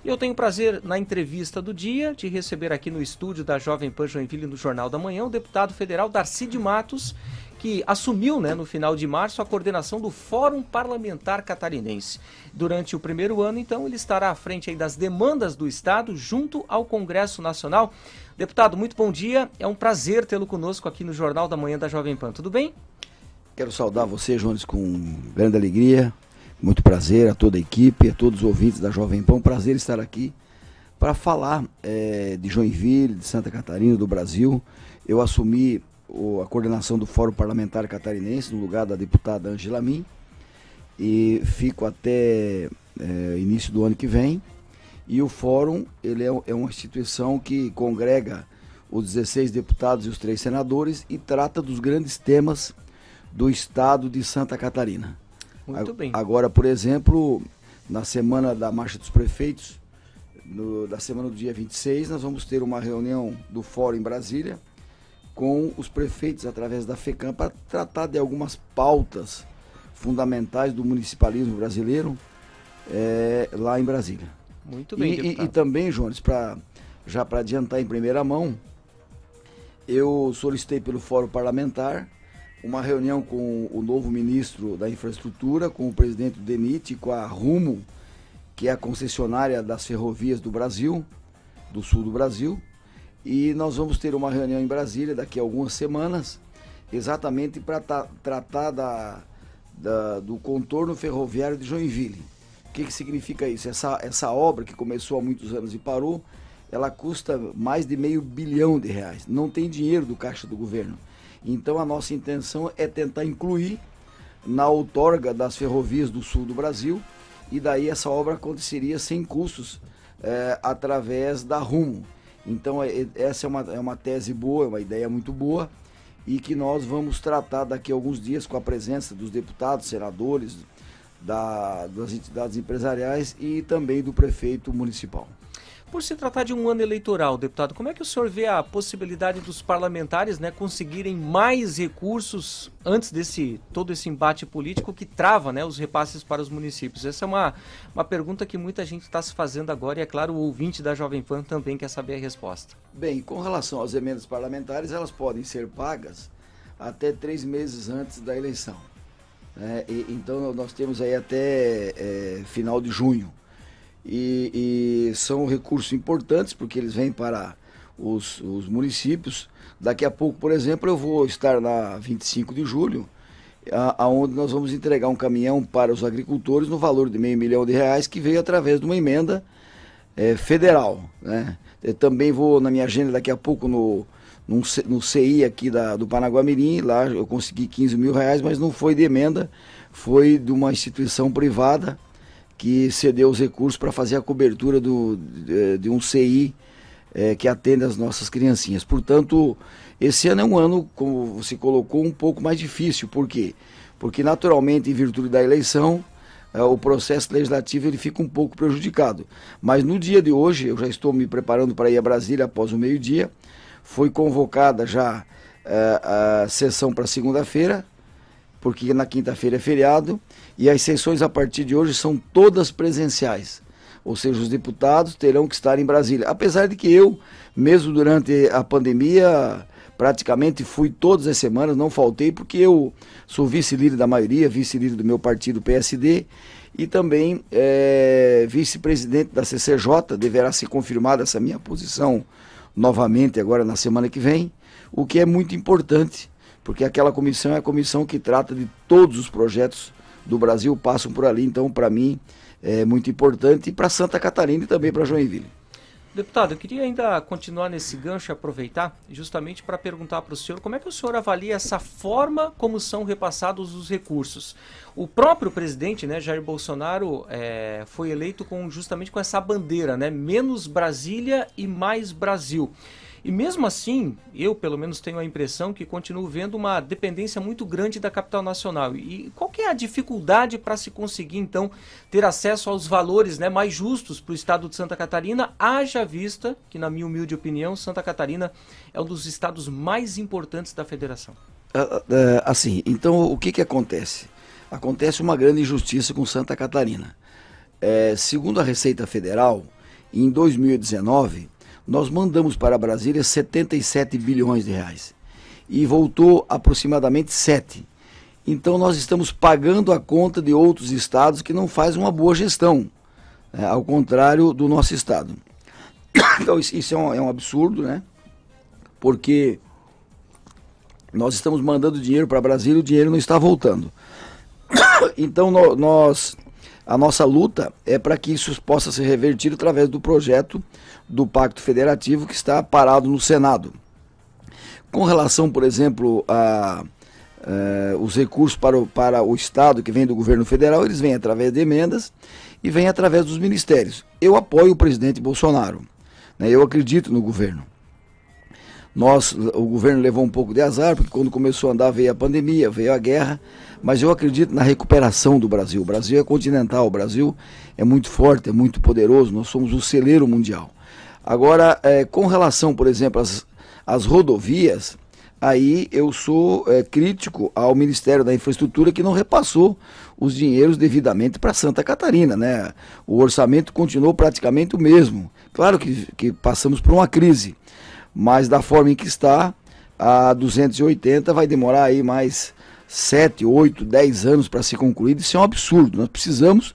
E eu tenho o prazer, na entrevista do dia, de receber aqui no estúdio da Jovem Pan Joinville, no Jornal da Manhã, o deputado federal Darcy de Matos, que assumiu, no final de março, a coordenação do Fórum Parlamentar Catarinense. Durante o primeiro ano, então, ele estará à frente aí das demandas do Estado junto ao Congresso Nacional. Deputado, muito bom dia. É um prazer tê-lo conosco aqui no Jornal da Manhã da Jovem Pan. Tudo bem? Quero saudar você, Jones, com grande alegria, muito prazer a toda a equipe, a todos os ouvintes da Jovem Pan. Um prazer estar aqui para falar de Joinville, de Santa Catarina, do Brasil. Eu assumi a coordenação do Fórum Parlamentar Catarinense no lugar da deputada Ângela Min e fico até início do ano que vem. E o Fórum ele é uma instituição que congrega os 16 deputados e os 3 senadores e trata dos grandes temas do estado de Santa Catarina. Muito bem. Agora, por exemplo, na semana da Marcha dos Prefeitos, da semana do dia 26, nós vamos ter uma reunião do Fórum em Brasília com os prefeitos através da FECAM para tratar de algumas pautas fundamentais do municipalismo brasileiro lá em Brasília. Muito bem, deputado. E também, Jones, já para adiantar em primeira mão, eu solicitei pelo Fórum Parlamentar uma reunião com o novo ministro da Infraestrutura, com o presidente do DENIT e com a Rumo, que é a concessionária das ferrovias do Brasil, do sul do Brasil. E nós vamos ter uma reunião em Brasília daqui a algumas semanas, exatamente para tratar do contorno ferroviário de Joinville. O que significa isso? Essa obra que começou há muitos anos e parou, ela custa mais de R$500 bilhão. Não tem dinheiro do caixa do governo. Então a nossa intenção é tentar incluir na outorga das ferrovias do sul do Brasil, e daí essa obra aconteceria sem custos através da Rumo. Então essa é uma tese boa, é uma ideia muito boa, e que nós vamos tratar daqui a alguns dias com a presença dos deputados, senadores, das entidades empresariais e também do prefeito municipal. Por se tratar de um ano eleitoral, deputado, como é que o senhor vê a possibilidade dos parlamentares conseguirem mais recursos antes todo esse embate político que trava os repasses para os municípios? Essa é uma pergunta que muita gente está se fazendo agora e, é claro, o ouvinte da Jovem Pan também quer saber a resposta. Bem, com relação às emendas parlamentares, elas podem ser pagas até 3 meses antes da eleição. Então nós temos aí até final de junho. E são recursos importantes porque eles vêm para os municípios. Daqui a pouco, por exemplo, eu vou estar na 25 de julho, onde nós vamos entregar um caminhão para os agricultores no valor de R$500 milhão, que veio através de uma emenda federal. Eu também vou na minha agenda daqui a pouco no CI aqui do Paranaguamirim. Lá eu consegui R$15 mil, mas não foi de emenda, foi de uma instituição privada que cedeu os recursos para fazer a cobertura de um CI que atende as nossas criancinhas. Portanto, esse ano é um ano, como você colocou, um pouco mais difícil. Por quê? Porque, naturalmente, em virtude da eleição, o processo legislativo ele fica um pouco prejudicado. Mas no dia de hoje, eu já estou me preparando para ir a Brasília após o meio-dia. Foi convocada já a sessão para segunda-feira, porque na quinta-feira é feriado, e as sessões a partir de hoje são todas presenciais, ou seja, os deputados terão que estar em Brasília, apesar de que eu, mesmo durante a pandemia, praticamente fui todas as semanas, não faltei, porque eu sou vice-líder da maioria, vice-líder do meu partido PSD, e também vice-presidente da CCJ. Deverá ser confirmada essa minha posição novamente agora na semana que vem, o que é muito importante, porque aquela comissão é a comissão que trata de todos os projetos do Brasil, passam por ali. Então, para mim, é muito importante, e para Santa Catarina e também para Joinville. Deputado, eu queria ainda continuar nesse gancho e aproveitar justamente para perguntar para o senhor como é que o senhor avalia essa forma como são repassados os recursos. O próprio presidente, Jair Bolsonaro, foi eleito justamente com essa bandeira, menos Brasília e mais Brasil. E mesmo assim, eu pelo menos tenho a impressão que continuo vendo uma dependência muito grande da capital nacional. E qual que é a dificuldade para se conseguir, então, ter acesso aos valores mais justos para o estado de Santa Catarina, haja vista que, na minha humilde opinião, Santa Catarina é um dos estados mais importantes da federação? Assim, então o que acontece? Acontece uma grande injustiça com Santa Catarina. Segundo a Receita Federal, em 2019, nós mandamos para Brasília 77 bilhões de reais e voltou aproximadamente 7. Então nós estamos pagando a conta de outros estados que não fazem uma boa gestão, ao contrário do nosso estado. Então isso é um absurdo, né? Porque nós estamos mandando dinheiro para Brasília e o dinheiro não está voltando. Então a nossa luta é para que isso possa ser revertido através do projeto do Pacto Federativo que está parado no Senado. Com relação, por exemplo, os recursos para o Estado que vem do governo federal, eles vêm através de emendas e vêm através dos ministérios. Eu apoio o presidente Bolsonaro, né? Eu acredito no governo. O governo levou um pouco de azar, porque quando começou a andar veio a pandemia, veio a guerra, mas eu acredito na recuperação do Brasil. O Brasil é continental, o Brasil é muito forte, é muito poderoso, nós somos o celeiro mundial. Agora, com relação, por exemplo, às rodovias, aí eu sou crítico ao Ministério da Infraestrutura que não repassou os dinheiros devidamente para Santa Catarina, né? O orçamento continuou praticamente o mesmo. Claro que passamos por uma crise, mas da forma em que está, a 280 vai demorar aí mais 7, 8, 10 anos para ser concluído. Isso é um absurdo, nós precisamos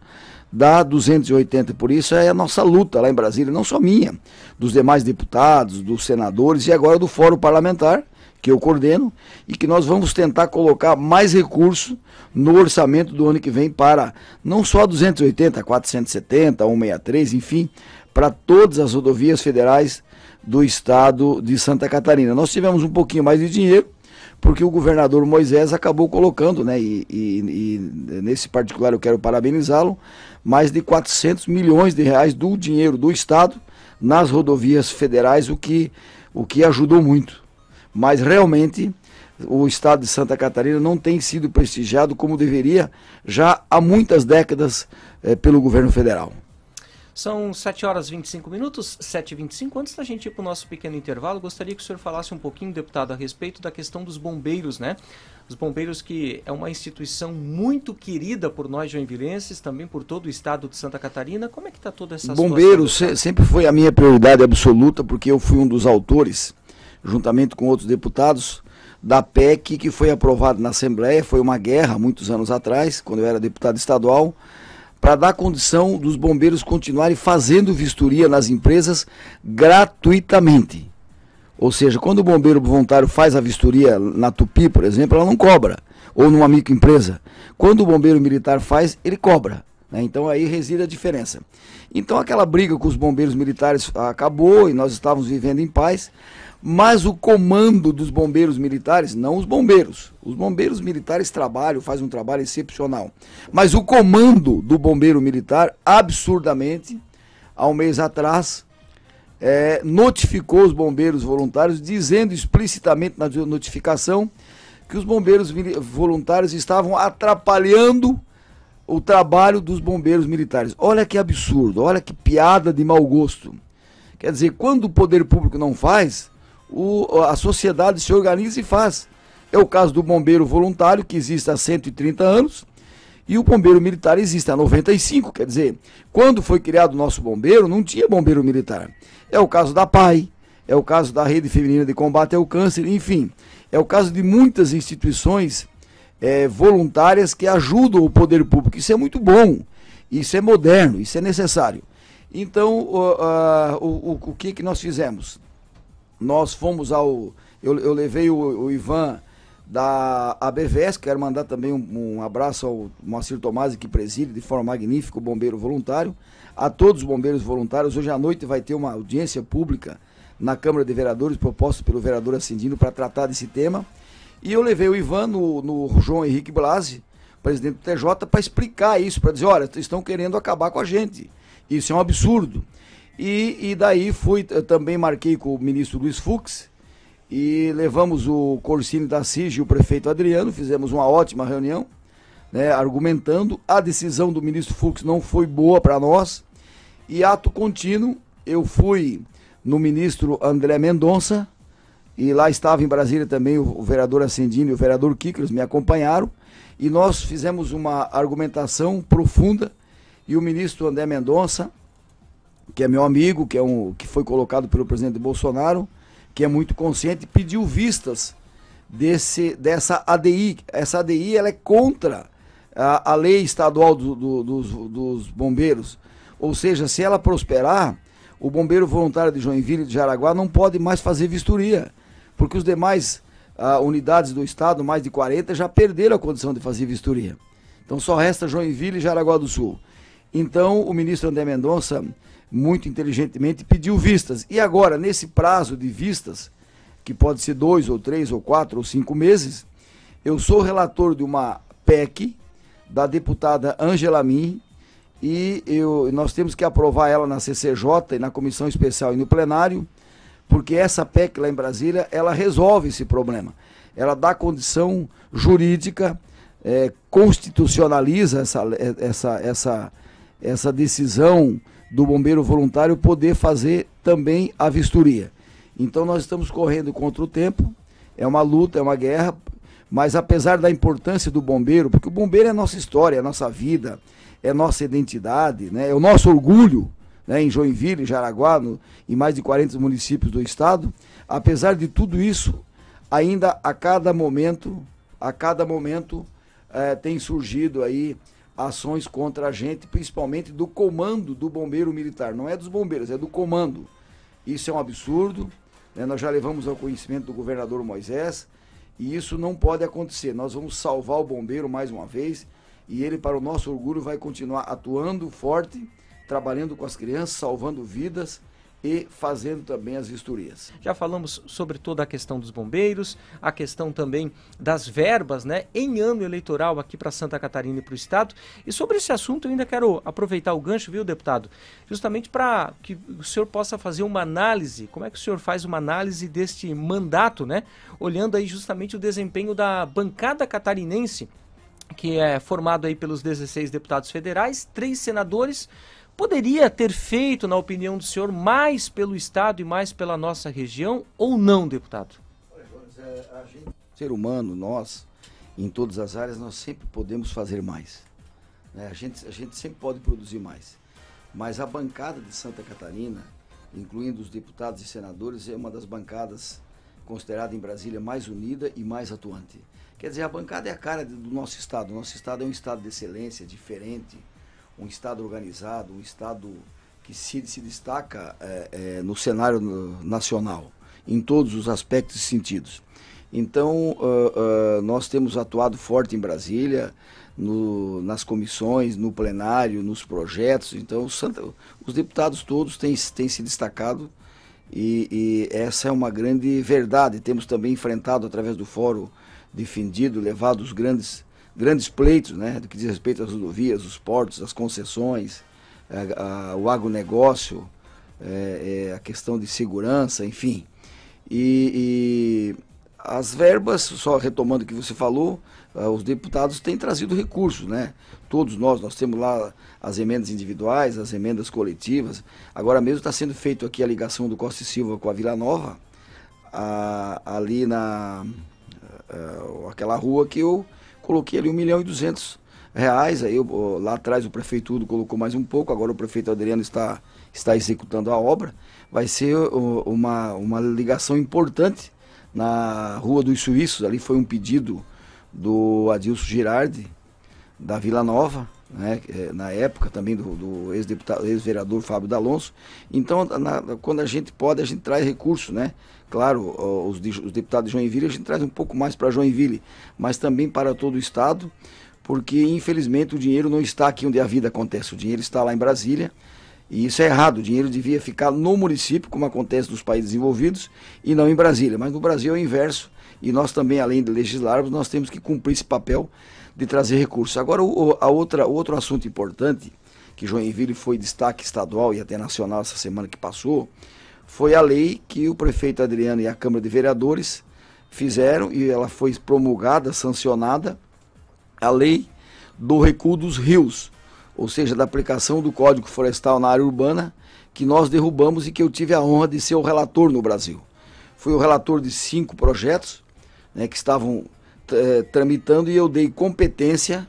da 280, por isso é a nossa luta lá em Brasília, não só minha, dos demais deputados, dos senadores e agora do Fórum Parlamentar, que eu coordeno, e que nós vamos tentar colocar mais recursos no orçamento do ano que vem para não só 280, 470, 163, enfim, para todas as rodovias federais do estado de Santa Catarina. Nós tivemos um pouquinho mais de dinheiro, porque o governador Moisés acabou colocando, né, e nesse particular eu quero parabenizá-lo, mais de 400 milhões de reais do dinheiro do estado nas rodovias federais, o que ajudou muito. Mas realmente o estado de Santa Catarina não tem sido prestigiado como deveria já há muitas décadas pelo governo federal. São 7 horas e 25 minutos, 7h25. Antes da gente ir para o nosso pequeno intervalo, gostaria que o senhor falasse um pouquinho, deputado, a respeito da questão dos bombeiros, né? Os bombeiros, que é uma instituição muito querida por nós joinvilenses, também por todo o estado de Santa Catarina. Como é que está toda essa situação? Bombeiros sempre foi a minha prioridade absoluta, porque eu fui um dos autores, juntamente com outros deputados, da PEC que foi aprovada na Assembleia. Foi uma guerra muitos anos atrás, quando eu era deputado estadual, para dar condição dos bombeiros continuarem fazendo vistoria nas empresas gratuitamente. Ou seja, quando o bombeiro voluntário faz a vistoria na Tupi, por exemplo, ela não cobra, ou numa microempresa. Quando o bombeiro militar faz, ele cobra, né? Então aí reside a diferença. Então aquela briga com os bombeiros militares acabou e nós estávamos vivendo em paz, mas o comando dos bombeiros militares, não os bombeiros militares fazem um trabalho excepcional, mas o comando do bombeiro militar, absurdamente, há um mês atrás, notificou os bombeiros voluntários, dizendo explicitamente na notificação que os bombeiros voluntários estavam atrapalhando o trabalho dos bombeiros militares. Olha que absurdo, olha que piada de mau gosto. Quer dizer, quando o poder público não faz, a sociedade se organiza e faz. É o caso do bombeiro voluntário, que existe há 130 anos, e o bombeiro militar existe há 95. Quer dizer, quando foi criado o nosso bombeiro, não tinha bombeiro militar. É o caso da PAI, é o caso da Rede Feminina de Combate ao Câncer, enfim, é o caso de muitas instituições voluntárias que ajudam o poder público. Isso é muito bom, isso é moderno, isso é necessário. Então, o que nós fizemos? Nós fomos eu levei o Ivan da ABVES, quero mandar também um abraço ao Moacir Tomasi, que preside de forma magnífica o bombeiro voluntário, a todos os bombeiros voluntários. Hoje à noite vai ter uma audiência pública na Câmara de Vereadores, proposta pelo vereador Ascendino, para tratar desse tema. E eu levei o Ivan no João Henrique Blasi, presidente do TJ, para explicar isso, para dizer, olha, estão querendo acabar com a gente, isso é um absurdo. E daí também marquei com o ministro Luiz Fux, e levamos o Corsini da CIG e o prefeito Adriano, fizemos uma ótima reunião, né, argumentando. A decisão do ministro Fux não foi boa para nós, e ato contínuo, eu fui no ministro André Mendonça, e lá estava em Brasília também o vereador Ascendino e o vereador Kiko, me acompanharam, e nós fizemos uma argumentação profunda, e o ministro André Mendonça que é meu amigo, que foi colocado pelo presidente Bolsonaro, que é muito consciente, pediu vistas dessa ADI. Essa ADI ela é contra a lei estadual dos bombeiros. Ou seja, se ela prosperar, o bombeiro voluntário de Joinville e de Jaraguá não pode mais fazer vistoria, porque os demais unidades do estado, mais de 40, já perderam a condição de fazer vistoria. Então só resta Joinville e Jaraguá do Sul. Então o ministro André Mendonça, muito inteligentemente, pediu vistas. E agora, nesse prazo de vistas, que pode ser 2 ou 3 ou 4 ou 5 meses, eu sou relator de uma PEC da deputada Ângela Min, e nós temos que aprovar ela na CCJ e na Comissão Especial e no plenário, porque essa PEC lá em Brasília, ela resolve esse problema. Ela dá condição jurídica, constitucionaliza essa decisão do bombeiro voluntário poder fazer também a vistoria. Então nós estamos correndo contra o tempo, é uma luta, é uma guerra, mas apesar da importância do bombeiro, porque o bombeiro é a nossa história, é a nossa vida, é a nossa identidade, né? É o nosso orgulho, né? Em Joinville, em Jaraguá, em mais de 40 municípios do estado, apesar de tudo isso, ainda a cada momento tem surgido aí ações contra a gente, principalmente do comando do bombeiro militar. Não é dos bombeiros, é do comando. Isso é um absurdo, né? Nós já levamos ao conhecimento do governador Moisés, e isso não pode acontecer. Nós vamos salvar o bombeiro mais uma vez, e ele, para o nosso orgulho, vai continuar atuando forte, trabalhando com as crianças, salvando vidas e fazendo também as vistorias. Já falamos sobre toda a questão dos bombeiros, a questão também das verbas, né, em ano eleitoral aqui para Santa Catarina e para o estado. E sobre esse assunto eu ainda quero aproveitar o gancho, viu, deputado? Justamente para que o senhor possa fazer uma análise. Como é que o senhor faz uma análise deste mandato, né? Olhando aí justamente o desempenho da bancada catarinense, que é formado aí pelos 16 deputados federais, 3 senadores. Poderia ter feito, na opinião do senhor, mais pelo estado e mais pela nossa região ou não, deputado? Olha, Jones, a gente, ser humano, nós, em todas as áreas, nós sempre podemos fazer mais, né? A gente sempre pode produzir mais. Mas a bancada de Santa Catarina, incluindo os deputados e senadores, é uma das bancadas considerada em Brasília mais unida e mais atuante. Quer dizer, a bancada é a cara do nosso estado. O nosso estado é um estado de excelência, diferente, um estado organizado, um estado que se destaca no cenário nacional, em todos os aspectos e sentidos. Então, nós temos atuado forte em Brasília, nas comissões, no plenário, nos projetos. Então, os deputados todos têm se destacado, e essa é uma grande verdade. Temos também enfrentado, através do fórum defendido, levado os grandes pleitos, né, do que diz respeito às rodovias, os portos, as concessões, o agronegócio, a questão de segurança, enfim. E as verbas, só retomando o que você falou, os deputados têm trazido recursos, né? Todos nós temos lá as emendas individuais, as emendas coletivas. Agora mesmo está sendo feito aqui a ligação do Costa e Silva com a Vila Nova, ali aquela rua que eu coloquei ali R$1.200.000, aí lá atrás o prefeito colocou mais um pouco, agora o prefeito Adriano está executando a obra. Vai ser uma ligação importante na Rua dos Suíços. Ali foi um pedido do Adilson Girardi, da Vila Nova, né, na época também do ex-vereador Fábio D'Alonso. Então, quando a gente pode, a gente traz recursos, né? Claro, os deputados de Joinville, a gente traz um pouco mais para Joinville, mas também para todo o estado, porque infelizmente o dinheiro não está aqui onde a vida acontece, o dinheiro está lá em Brasília, e isso é errado. O dinheiro devia ficar no município, como acontece nos países desenvolvidos, e não em Brasília. Mas no Brasil é o inverso, e nós também, além de legislarmos, nós temos que cumprir esse papel de trazer recursos. Agora, outro assunto importante, que Joinville foi destaque estadual e até nacional essa semana que passou, foi a lei que o prefeito Adriano e a Câmara de Vereadores fizeram, e ela foi promulgada, sancionada, a lei do recuo dos rios, ou seja, da aplicação do Código Florestal na área urbana, que nós derrubamos e que eu tive a honra de ser o relator no Brasil. Fui o relator de 5 projetos, né, que estavam tramitando, e eu dei competência.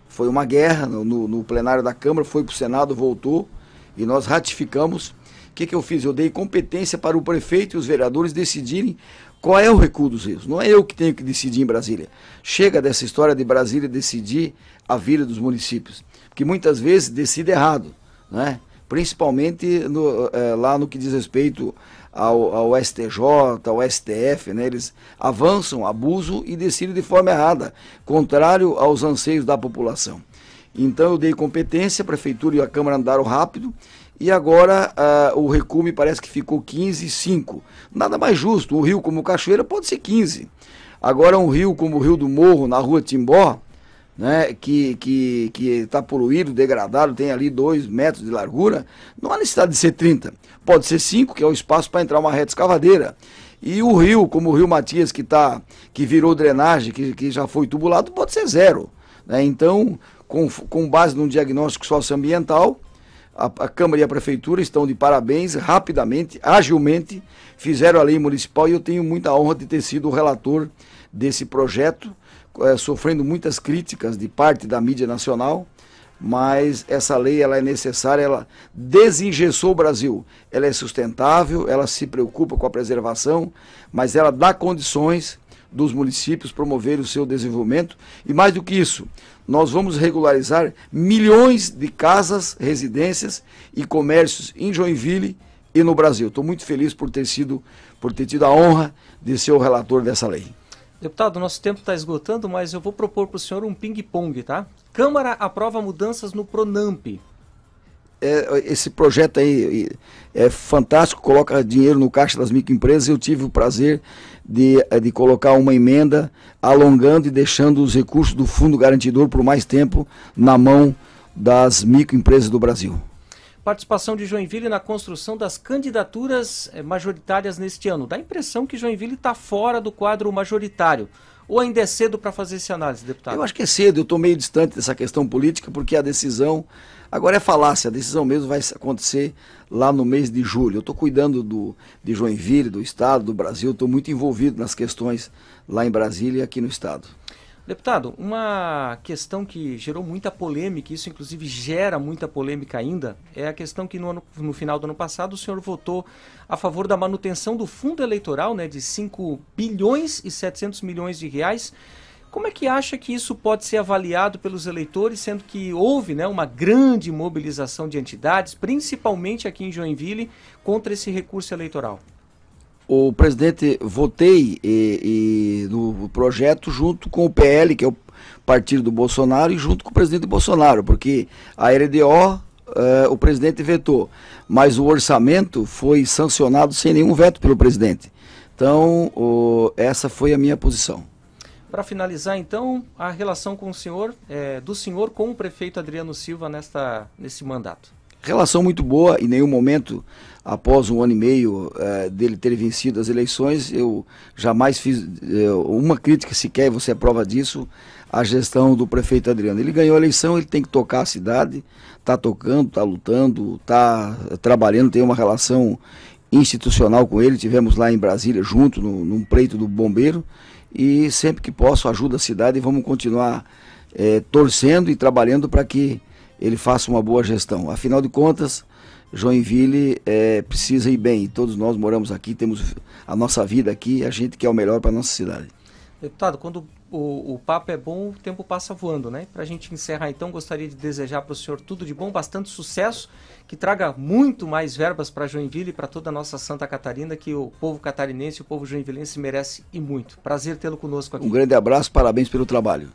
Foi uma guerra no plenário da Câmara, foi para o Senado, voltou, E nós ratificamos. O que eu fiz? Eu dei competência para o prefeito e os vereadores decidirem qual é o recuo dos rios. Não é eu que tenho que decidir em Brasília. Chega dessa história de Brasília decidir a vida dos municípios. Porque muitas vezes decide errado, né? Principalmente lá no que diz respeito ao STJ, ao STF, né? Eles avançam, abusam e decidem de forma errada, contrário aos anseios da população. Então eu dei competência, a Prefeitura e a Câmara andaram rápido, e agora o recuo me parece que ficou 15,5. Nada mais justo, um rio como o Cachoeira pode ser 15. Agora um rio como o Rio do Morro, na rua Timbó, né, que está poluído, degradado, tem ali 2 metros de largura, não há necessidade de ser 30. Pode ser 5, que é o espaço para entrar uma reta escavadeira. E o rio, como o Rio Matias, que virou drenagem, que já foi tubulado, pode ser 0. Né? Então, com base num diagnóstico socioambiental, a Câmara e a Prefeitura estão de parabéns, rapidamente, agilmente, fizeram a lei municipal e eu tenho muita honra de ter sido o relator desse projeto, sofrendo muitas críticas de parte da mídia nacional, mas essa lei ela é necessária, ela desengessou o Brasil, ela é sustentável, ela se preocupa com a preservação, mas ela dá condições dos municípios promoverem o seu desenvolvimento e mais do que isso, nós vamos regularizar milhões de casas, residências e comércios em Joinville e no Brasil. Estou muito feliz por ter tido a honra de ser o relator dessa lei. Deputado, nosso tempo está esgotando, mas eu vou propor para o senhor um ping-pong, tá? Câmara aprova mudanças no Pronamp. Esse projeto aí é fantástico, coloca dinheiro no caixa das microempresas. Eu tive o prazer de colocar uma emenda alongando e deixando os recursos do Fundo Garantidor por mais tempo na mão das microempresas do Brasil. Participação de Joinville na construção das candidaturas majoritárias neste ano. Dá a impressão que Joinville está fora do quadro majoritário. Ou ainda é cedo para fazer essa análise, deputado? Eu acho que é cedo, eu estou meio distante dessa questão política, porque a decisão, agora é falácia, a decisão mesmo vai acontecer lá no mês de julho. Eu estou cuidando de Joinville, do Estado, do Brasil, estou muito envolvido nas questões lá em Brasília e aqui no Estado. Deputado, uma questão que gerou muita polêmica, isso inclusive gera muita polêmica ainda, é a questão que no final do ano passado o senhor votou a favor da manutenção do fundo eleitoral, né, de 5 bilhões e 700 milhões de reais. Como é que acha que isso pode ser avaliado pelos eleitores, sendo que houve, né, uma grande mobilização de entidades, principalmente aqui em Joinville, contra esse recurso eleitoral? O presidente, votei no projeto junto com o PL, que é o partido do Bolsonaro, e junto com o presidente Bolsonaro, porque a LDO o presidente vetou, mas o orçamento foi sancionado sem nenhum veto pelo presidente. Então, essa foi a minha posição. Para finalizar, então, a relação com o senhor, do senhor com o prefeito Adriano Silva nesse mandato. Relação muito boa, em nenhum momento, após 1 ano e meio dele ter vencido as eleições, eu jamais fiz uma crítica sequer, e você é prova disso, à gestão do prefeito Adriano. Ele ganhou a eleição, ele tem que tocar a cidade, está tocando, está lutando, está trabalhando, tem uma relação institucional com ele, tivemos lá em Brasília junto, num pleito do bombeiro, e sempre que posso ajuda a cidade e vamos continuar torcendo e trabalhando para que ele faça uma boa gestão. Afinal de contas, Joinville precisa ir bem. Todos nós moramos aqui, temos a nossa vida aqui, a gente quer o melhor para a nossa cidade. Deputado, quando o papo é bom, o tempo passa voando, né? Para a gente encerrar então, gostaria de desejar para o senhor tudo de bom, bastante sucesso, que traga muito mais verbas para Joinville e para toda a nossa Santa Catarina, que o povo catarinense, o povo joinvilense merece e muito. Prazer tê-lo conosco aqui. Um grande abraço, parabéns pelo trabalho.